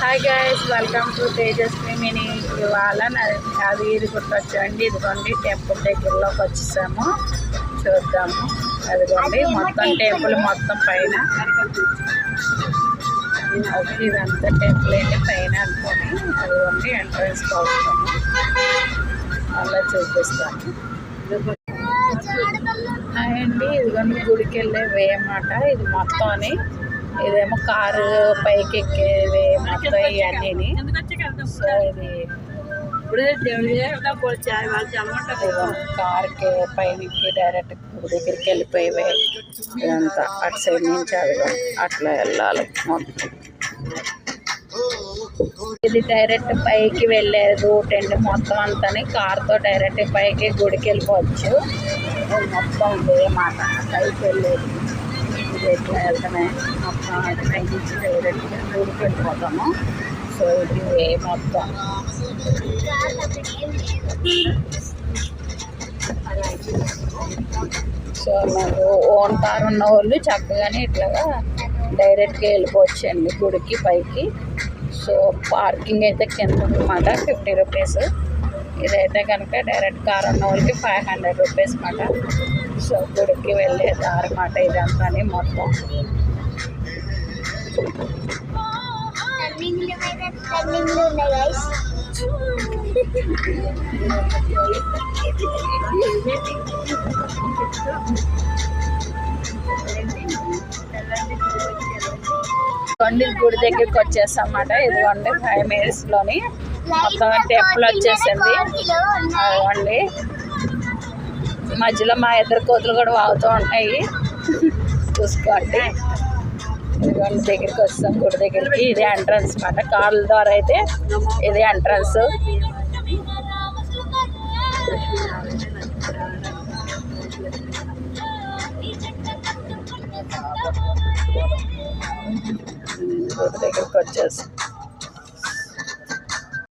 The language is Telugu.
Hi guys, welcome to Tejaswi mini. ఇవాళ అది ఇది గుర్తొచ్చండి. ఇదిగోండి టెంపుల్ దగ్గరలోకి వచ్చేసాము, చూద్దాము. అదిగోండి మొత్తం టెంపుల్ మొత్తం పైన. ఇదంతా టెంపుల్ ఏంటి పైన అనుకోని, అదిగోండి ఎంట్రన్స్ వస్తాము, అలా చూపిస్తాము. అండి ఇదిగోండి గుడికి వెళ్ళే వే అన్నమాట ఇది మొత్తం అని. ఇదేమో కారు పైకి ఎక్కేది మొత్తం ఇవన్నీ. సో ఇది కార్కి పైనకి డైరెక్ట్ గుడి దగ్గరికి వెళ్ళిపోయేవే. ఇదంతా అటు సైడ్ నుంచి అట్లా వెళ్ళాలి మొత్తం. ఇది డైరెక్ట్ పైకి వెళ్ళే రూట్ అండి మొత్తం అంతా. కార్తో డైరెక్ట్ పైకి గుడికి వెళ్ళిపోవచ్చు. మొత్తం ఇదే మాట పైకి వెళ్ళేది. ఇది ఎట్లా వెళ్తామే మొత్తం పైకి నుంచి డైరెక్ట్గా గుడికి వెళ్ళిపోతాము. సో ఇది మొత్తం సో మాకు ఓన్ కార్ ఉన్న వాళ్ళు చక్కగానే ఇట్లాగా డైరెక్ట్గా వెళ్ళిపోవచ్చండి గుడికి పైకి. సో పార్కింగ్ అయితే కింద అనమాట 50 రూపీస్. ఇదైతే కనుక డైరెక్ట్ కార్ ఉన్న వాళ్ళకి 500 రూపీస్ అన్నమాట. సో గుడికి వెళ్ళే దారి అన్నమాట ఇదంతా మొత్తం. గుడి దగ్గరికి వచ్చేస్తాం అన్నమాట. ఇదిగోండి 5 minutesలోని మొత్తం టెంపుల్ వచ్చేసింది. అదిగోండి మధ్యలో మా ఇద్దరు కోతులు కూడా వాగుతూ ఉంటాయి, చూసుకోండి. ఇదిగోండి దగ్గరికి వస్తాం గుడి దగ్గరికి. ఇది ఎంట్రన్స్ అన్నమాట. కార్ల ద్వారా అయితే ఇది ఎంట్రన్స్. గుడి దగ్గరికి వచ్చేస్తాం.